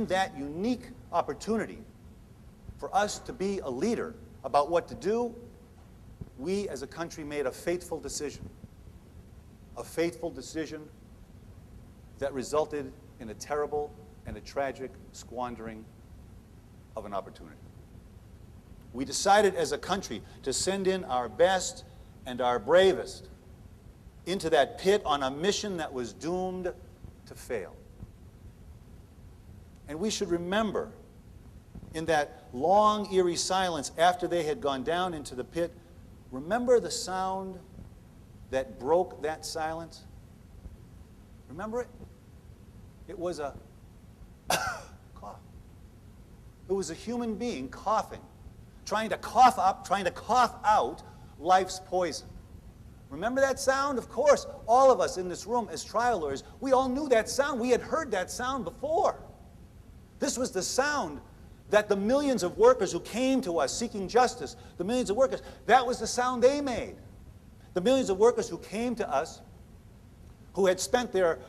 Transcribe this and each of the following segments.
in that unique opportunity for us to be a leader about what to do, we as a country made a fateful decision. A fateful decision that resulted in a terrible and a tragic squandering of an opportunity. We decided as a country to send in our best and our bravest into that pit on a mission that was doomed to fail. And we should remember, in that long, eerie silence after they had gone down into the pit, remember the sound that broke that silence? Remember it? It was a cough. It was a human being coughing, trying to cough up, trying to cough out life's poison. Remember that sound? Of course, all of us in this room as trial lawyers, we all knew that sound. We had heard that sound before. This was the sound that the millions of workers who came to us seeking justice, the millions of workers, that was the sound they made. The millions of workers who came to us, who had spent their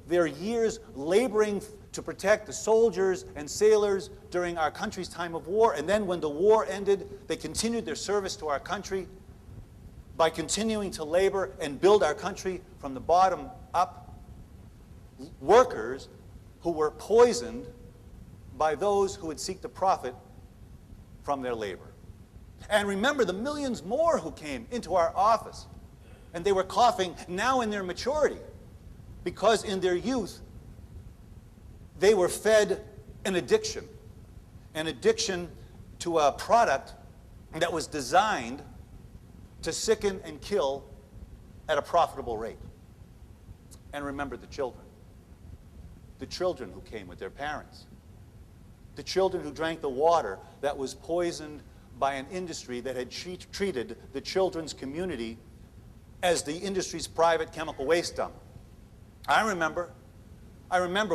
years laboring to protect the soldiers and sailors during our country's time of war, and then when the war ended, they continued their service to our country by continuing to labor and build our country from the bottom up. Workers who were poisoned by those who would seek to profit from their labor. And remember the millions more who came into our office, and they were coughing now in their maturity, because in their youth they were fed an addiction to a product that was designed to sicken and kill at a profitable rate. And remember the children who came with their parents, the children who drank the water that was poisoned by an industry that had treated the children's community as the industry's private chemical waste dump. I remember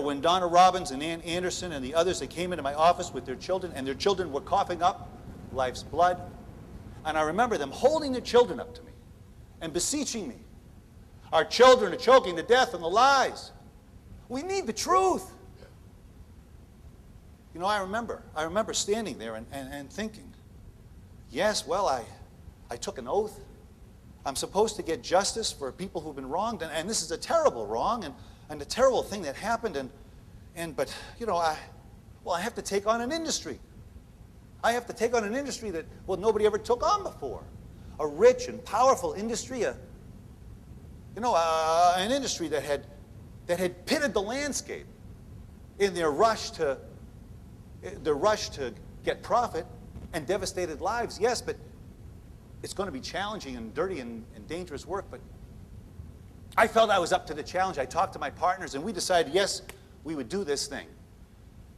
when Donna Robbins and Ann Anderson and the others, they came into my office with their children, and their children were coughing up life's blood. And I remember them holding their children up to me and beseeching me. Our children are choking to death on the lies. We need the truth. You know, I remember standing there and thinking, yes, well, I took an oath. I'm supposed to get justice for people who've been wronged, and this is a terrible wrong and a terrible thing that happened, but you know, I have to take on an industry. I have to take on an industry that, well, nobody ever took on before. A rich and powerful industry, an industry that had pitted the landscape in their rush to get profit and devastated lives. Yes, but it's going to be challenging and dirty and dangerous work. But I felt I was up to the challenge. I talked to my partners, and we decided, yes, we would do this thing,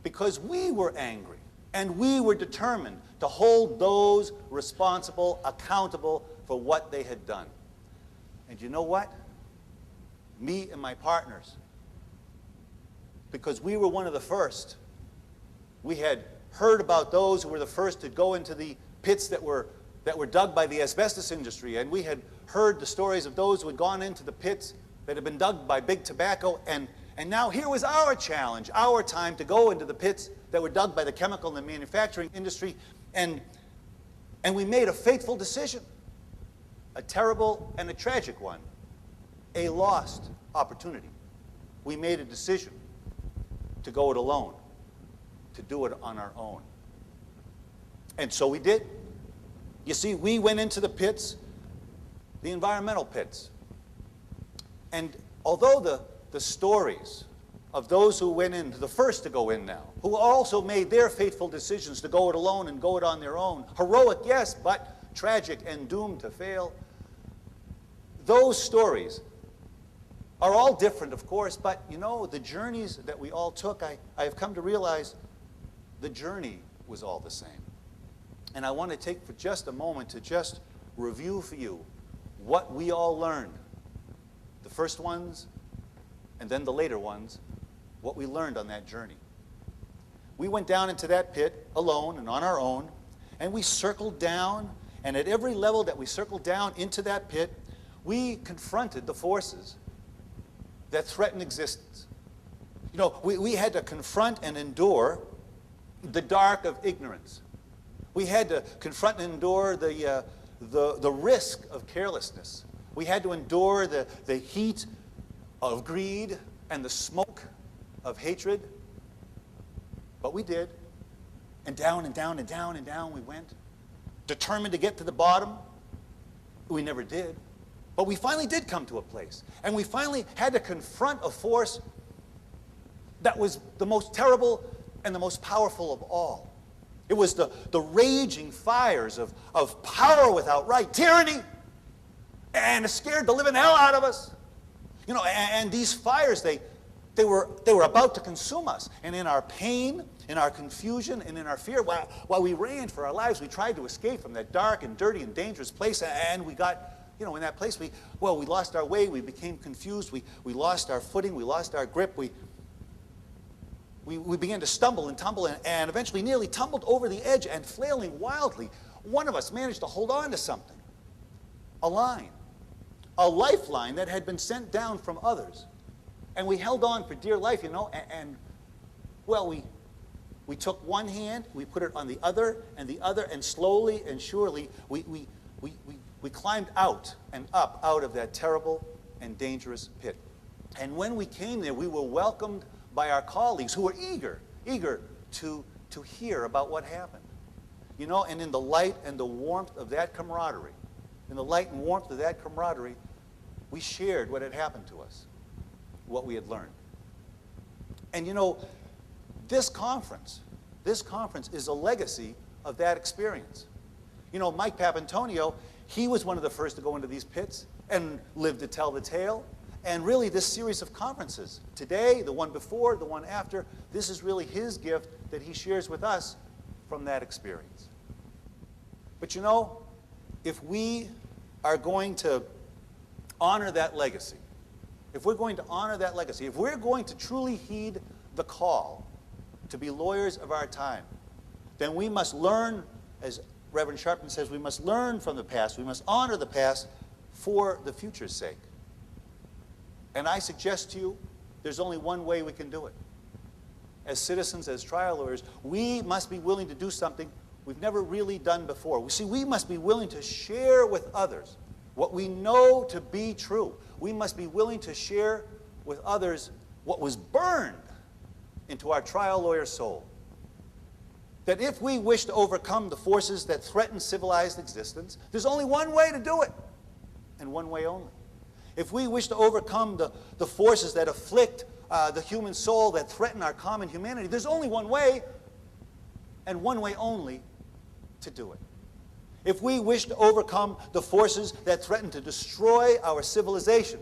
because we were angry. And we were determined to hold those responsible accountable for what they had done. And you know what? Me and my partners, because we were one of the first, we had heard about those who were the first to go into the pits that were dug by the asbestos industry, and we had heard the stories of those who had gone into the pits that had been dug by big tobacco, and now here was our challenge, our time to go into the pits that were dug by the chemical and manufacturing industry, and we made a fateful decision, a terrible and a tragic one, a lost opportunity. We made a decision to go it alone, to do it on our own. And so we did. You see, we went into the pits, the environmental pits, and although the stories of those who went in, the first to go in now, who also made their fateful decisions to go it alone and go it on their own. Heroic, yes, but tragic and doomed to fail. Those stories are all different, of course, but you know, the journeys that we all took, I have come to realize the journey was all the same. And I want to take for just a moment to just review for you what we all learned. The first ones, and then the later ones, what we learned on that journey. We went down into that pit alone and on our own, and we circled down, and at every level that we circled down into that pit, we confronted the forces that threaten existence. You know, we had to confront and endure the dark of ignorance. We had to confront and endure the risk of carelessness. We had to endure the heat of greed and the smoke of hatred. But we did. And down and down and down and down we went. Determined to get to the bottom. We never did. But we finally did come to a place. And we finally had to confront a force that was the most terrible and the most powerful of all. It was the raging fires of power without right, tyranny, and it scared the living hell out of us. You know, and these fires, they were about to consume us. And in our pain, in our confusion, and in our fear, while we ran for our lives, we tried to escape from that dark and dirty and dangerous place, and we got, you know, in that place, we lost our way, we became confused, we lost our footing, we lost our grip, we began to stumble and tumble and eventually nearly tumbled over the edge, and flailing wildly, one of us managed to hold on to something. A line. A lifeline that had been sent down from others. And we held on for dear life, you know, and well, we took one hand, we put it on the other, and slowly and surely we climbed out and up out of that terrible and dangerous pit. And when we came there, we were welcomed by our colleagues who were eager to hear about what happened. You know, and in the light and the warmth of that camaraderie, we shared what had happened to us, what we had learned. And you know, this conference is a legacy of that experience. You know, Mike Papantonio, he was one of the first to go into these pits and live to tell the tale. And really, this series of conferences, today, the one before, the one after, this is really his gift that he shares with us from that experience. But you know, if we are going to honor that legacy, if we're going to truly heed the call to be lawyers of our time, then we must learn, as Reverend Sharpton says, we must learn from the past, we must honor the past for the future's sake. And I suggest to you, there's only one way we can do it. As citizens, as trial lawyers, we must be willing to do something we've never really done before. See, we must be willing to share with others what we know to be true. We must be willing to share with others what was burned into our trial lawyer soul. That if we wish to overcome the forces that threaten civilized existence, there's only one way to do it, and one way only. If we wish to overcome the forces that afflict the human soul, that threaten our common humanity, there's only one way, and one way only, to do it. If we wish to overcome the forces that threaten to destroy our civilization,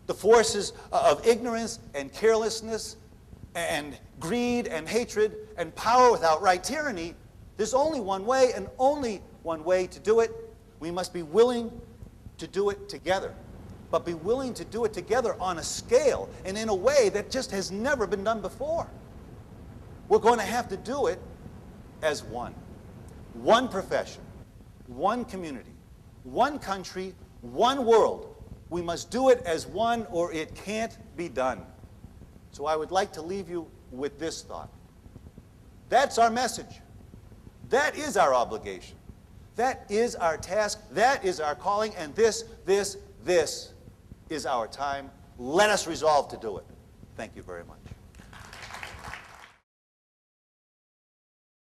the forces of ignorance and carelessness and greed and hatred and power without right, tyranny, there's only one way, and only one way to do it. We must be willing to do it together. But be willing to do it together on a scale and in a way that just has never been done before. We're going to have to do it as one. One profession, one community, one country, one world. We must do it as one, or it can't be done. So I would like to leave you with this thought. That's our message. That is our obligation. That is our task. That is our calling. And this is our time. Let us resolve to do it. Thank you very much.